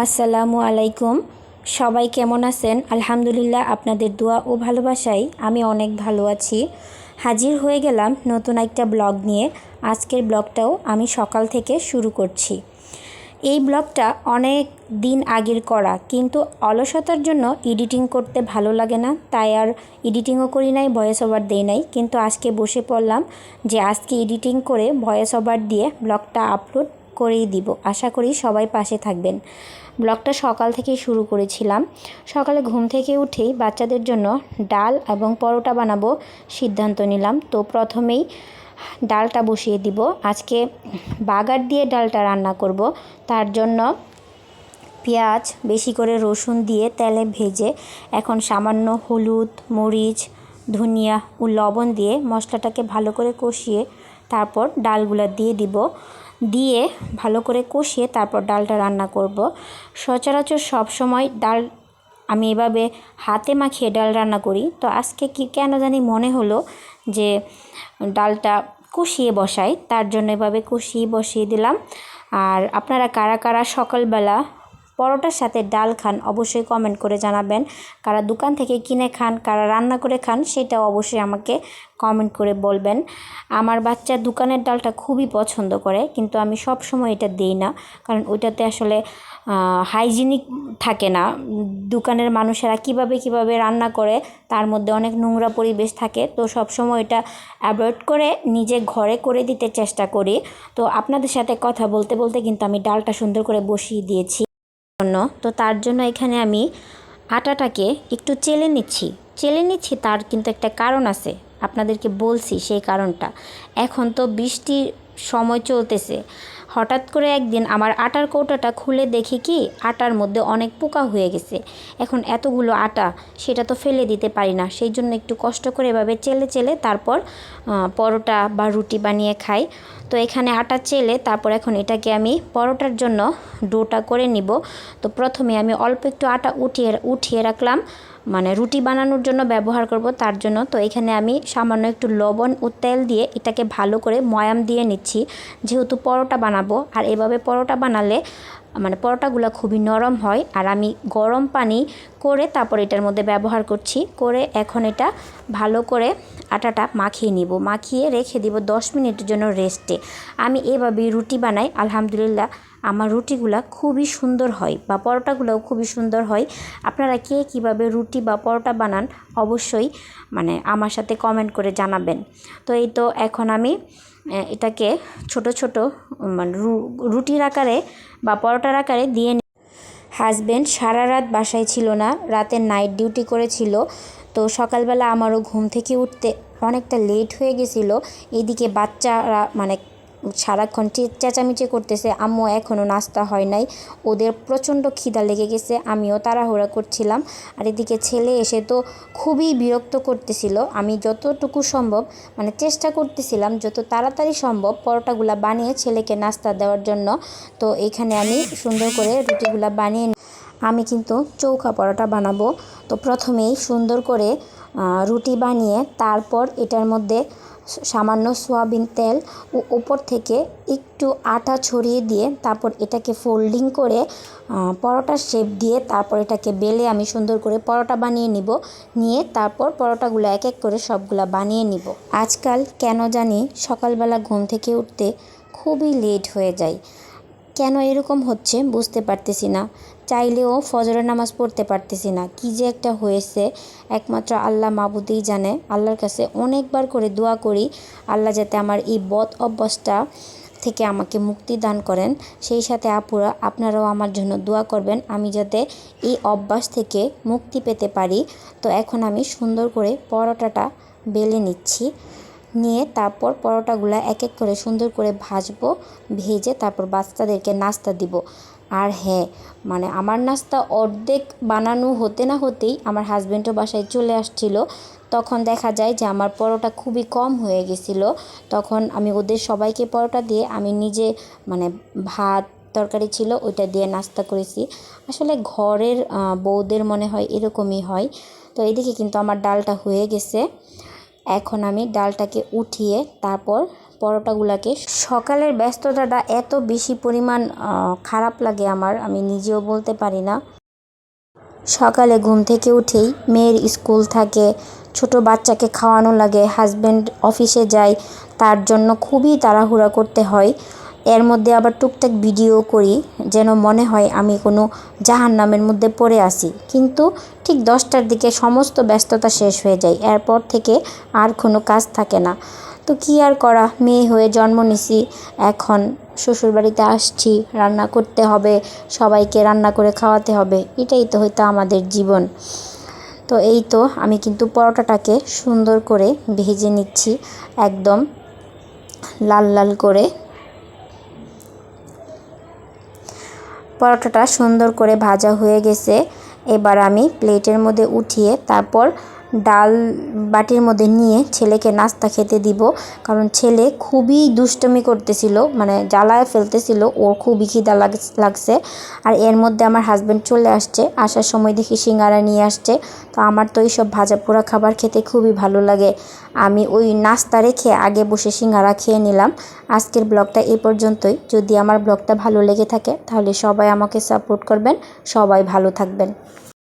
আসসালামু আলাইকুম। সবাই কেমন আছেন? আলহামদুলিল্লাহ, আপনাদের দোয়া ও ভালোবাসায় আমি অনেক ভালো আছি। হাজির হয়ে গেলাম নতুন একটা ব্লগ নিয়ে। আজকের ব্লগটাও আমি সকাল থেকে শুরু করছি। এই ব্লগটা অনেক দিন আগের করা, কিন্তু অলসতার জন্য এডিটিং করতে ভালো লাগে না, তাই আর এডিটিংও করি নাই, ভয়েস ওভার দেই নাই। কিন্তু আজকে বসে পড়লাম যে আজকে এডিটিং করে ভয়েস ওভার দিয়ে ব্লগটা আপলোড করেই দিব। আশা করি সবাই পাশে থাকবেন। ব্লগটা সকাল থেকেই শুরু করেছিলাম। সকালে ঘুম থেকে উঠেই বাচ্চাদের জন্য ডাল এবং পরোটা বানাবো সিদ্ধান্ত নিলাম। তো প্রথমেই ডালটা বসিয়ে দিব। আজকে বাগার দিয়ে ডালটা রান্না করব। তার জন্য পেঁয়াজ বেশি করে রসুন দিয়ে তেলে ভেজে এখন সামান্য হলুদ, মরিচ, ধনিয়া ও লবণ দিয়ে মশলাটাকে ভালো করে কষিয়ে তারপর ডালগুলো দিয়ে দিব। দিয়ে ভালো করে কষিয়ে তারপর ডালটা রান্না করব। সচরাচর সব সময় ডাল আমি এভাবে হাতে মাখিয়ে ডাল রান্না করি, তো আজকে কেন জানি মনে হলো যে ডালটা কষিয়ে বসাই, তার জন্য এভাবে কষিয়ে বসিয়ে দিলাম। আর আপনারা কারা কারা সকালবেলা পরোটার সাথে ডাল খান অবশ্যই কমেন্ট করে জানাবেন। কারা দোকান থেকে কিনে খান, কারা রান্না করে খান, সেটাও অবশ্যই আমাকে কমেন্ট করে বলবেন। আমার বাচ্চা দোকানের ডালটা খুবই পছন্দ করে, কিন্তু আমি সব সময় এটা দিই না, কারণ ওইটাতে আসলে হাইজিনিক থাকে না। দোকানের মানুষেরা কিভাবে রান্না করে, তার মধ্যে অনেক নোংরা পরিবেশ থাকে। তো সব সময় এটা অ্যাভয়েড করে নিজে ঘরে করে দিতে চেষ্টা করি। তো আপনাদের সাথে কথা বলতে বলতে কিন্তু আমি ডালটা সুন্দর করে বসিয়ে দিয়েছি। তো তার জন্য এখানে আমি আটাটাকে একটু চেলে নিচ্ছি। তার কিন্তু একটা কারণ আছে, আপনাদেরকে বলছি সেই কারণটা। এখন তো বৃষ্টির সময় চলতেছে, হঠাৎ করে একদিন আমার আটার কৌটাটা খুলে দেখি কি আটার মধ্যে অনেক পোকা হয়ে গেছে। এখন এতগুলো আটা সেটা তো ফেলে দিতে পারি না, সেই জন্য একটু কষ্ট করে এভাবে চেলে তারপর পরোটা বা রুটি বানিয়ে খাই। তো এখানে আটা চেলে তারপর এখন এটাকে আমি পরোটার জন্য ডোটা করে নিব। তো প্রথমে আমি অল্প একটু আটা উঠিয়ে রাখলাম, মানে রুটি বানানোর জন্য ব্যবহার করব তার জন্য। তো এখানে আমি সামান্য একটু লবণ ও তেল দিয়ে এটাকে ভালো করে ময়াম দিয়ে নিচ্ছি, যেহেতু পরোটা বানাবো। আর এভাবে পরোটা বানালে মানে পরোটাগুলো খুবই নরম হয়। আর আমি গরম পানি করে তারপর এটার মধ্যে ব্যবহার করছি। করে এখন এটা ভালো করে আটাটা মাখিয়ে নিব, মাখিয়ে রেখে দিব 10 মিনিটের জন্য রেস্টে। আমি এভাবেই রুটি বানাই। আলহামদুলিল্লাহ আমার রুটিগুলো খুবই সুন্দর হয়, বা পরোটাগুলোও খুবই সুন্দর হয়। আপনারা কে কীভাবে রুটি বা পরোটা বানান অবশ্যই মানে আমার সাথে কমেন্ট করে জানাবেন। তো এই তো এখন আমি এটাকে ছোট ছোট মানে রুটির আকারে বা পরোটার আকারে দিয়ে হাজব্যান্ড সারা রাত বাসায় ছিল না, রাতে নাইট ডিউটি করেছিল। তো সকালবেলা আমারও ঘুম থেকে উঠতে অনেকটা লেট হয়ে গেছিলো। এদিকে বাচ্চারা মানে সারাক্ষণ চেঁচামেচি করতেছে, আম্মু এখনও নাস্তা হয় নাই, ওদের প্রচণ্ড খিদা লেগে গেছে, আমিও তাড়াহুড়া করছিলাম। আর এদিকে ছেলে এসে তো খুবই বিরক্ত করতেছিল। আমি যতটুকু সম্ভব মানে চেষ্টা করতেছিলাম যত তাড়াতাড়ি সম্ভব পরোটাগুলা বানিয়ে ছেলেকে নাস্তা দেওয়ার জন্য। তো এখানে আমি সুন্দর করে রুটিগুলা বানিয়ে আমি কিন্তু চৌকা পরোটা বানাবো। তো প্রথমেই সুন্দর করে রুটি বানিয়ে তারপর এটার মধ্যে সামান্য সয়াবিন তেল ও ওপর থেকে একটু আটা ছড়িয়ে দিয়ে তারপর এটাকে ফোল্ডিং করে পরোটার শেপ দিয়ে তারপর এটাকে বেলে আমি সুন্দর করে পরোটা বানিয়ে নিয়ে তারপর পরোটাগুলো এক এক করে সবগুলা বানিয়ে নিব। আজকাল কেন জানি সকালবেলা ঘুম থেকে উঠতে খুবই লেট হয়ে যায়। কেন এরকম হচ্ছে বুঝতে পারতেছি না। চাইলেও ফজরের নামাজ পড়তে পারতেছি না, কি যে একটা হয়েছে একমাত্র আল্লাহ মাবুদেই জানে। আল্লাহর কাছে অনেকবার করে দোয়া করি আল্লাহ যাতে আমার এই বদ অভ্যাসটা থেকে আমাকে মুক্তি দান করেন। সেই সাথে আপুরা আপনারাও আমার জন্য দোয়া করবেন আমি যাতে এই অভ্যাস থেকে মুক্তি পেতে পারি। তো এখন আমি সুন্দর করে পরোটাটা বেলে নিচ্ছি, নিয়ে তারপর পরোটাগুলো এক এক করে সুন্দর করে ভাজবো, ভেজে তারপর বাচ্চাদেরকে নাস্তা দিব। আর হ্যাঁ, মানে আমার নাস্তা অর্ধেক বানানো হতে না হতেই আমার হাজব্যান্ডও বাসায় চলে আসছিল। তখন দেখা যায় যে আমার পরোটা খুবই কম হয়ে গেছিলো। তখন আমি ওদের সবাইকে পরোটা দিয়ে আমি নিজে মানে ভাত তরকারি ছিল ওইটা দিয়ে নাস্তা করেছি। আসলে ঘরের বউদের মনে হয় এরকমই হয়। তো এদিকে কিন্তু আমার ডালটা হয়ে গেছে। এখন আমি ডালটাকে উঠিয়ে তারপর পরোটাগুলোকে। সকালের ব্যস্ততাটা এত বেশি পরিমাণ খারাপ লাগে আমার, আমি নিজেও বলতে পারি না। সকালে ঘুম থেকে উঠেই মেয়ের স্কুল থাকে, ছোট বাচ্চাকে খাওয়ানো লাগে, হাজব্যান্ড অফিসে যায়, তার জন্য খুবই তাড়াহুড়া করতে হয়। এর মধ্যে আবার টুকটাক ভিডিও করি, যেন মনে হয় আমি কোনো জাহান্নামের মধ্যে পড়ে আছি। কিন্তু ঠিক 10টার দিকে সমস্ত ব্যস্ততা শেষ হয়ে যায়, এরপর থেকে আর কোনো কাজ থাকে না। তো কী আর করা, মেয়ে হয়ে জন্ম নিছি, এখন শ্বশুরবাড়িতে আসছি, রান্না করতে হবে, সবাইকে রান্না করে খাওয়াতে হবে, এটাই তো হয়তো আমাদের জীবন। তো এই তো আমি কিন্তু পরোটাটাকে সুন্দর করে ভেজে নিচ্ছি, একদম লাল লাল করে। পরোটাটা সুন্দর করে ভাজা হয়ে গেছে। এবার আমি প্লেটের মধ্যে উঠিয়ে তারপর ডাল বাটির মধ্যে নিয়ে ছেলেকে নাস্তা খেতে দিব, কারণ ছেলে খুবই দুষ্টুমি করতেছিল, মানে জ্বালায় ফেলতেছিল, ওর খুবই খিদা লাগছে। আর এর মধ্যে আমার হাজব্যান্ড চলে আসছে, আসার সময় দেখি সিঙ্গারা নিয়ে আসছে। তো আমার তো এইসব ভাজা পোড়া খাবার খেতে খুবই ভালো লাগে, আমি ওই নাস্তা রেখে আগে বসে সিঙ্গারা খেয়ে নিলাম। আজকের ব্লগটা এই পর্যন্তই। যদি আমার ব্লগটা ভালো লেগে থাকে তাহলে সবাই আমাকে সাপোর্ট করবেন, সবাই ভালো থাকবেন।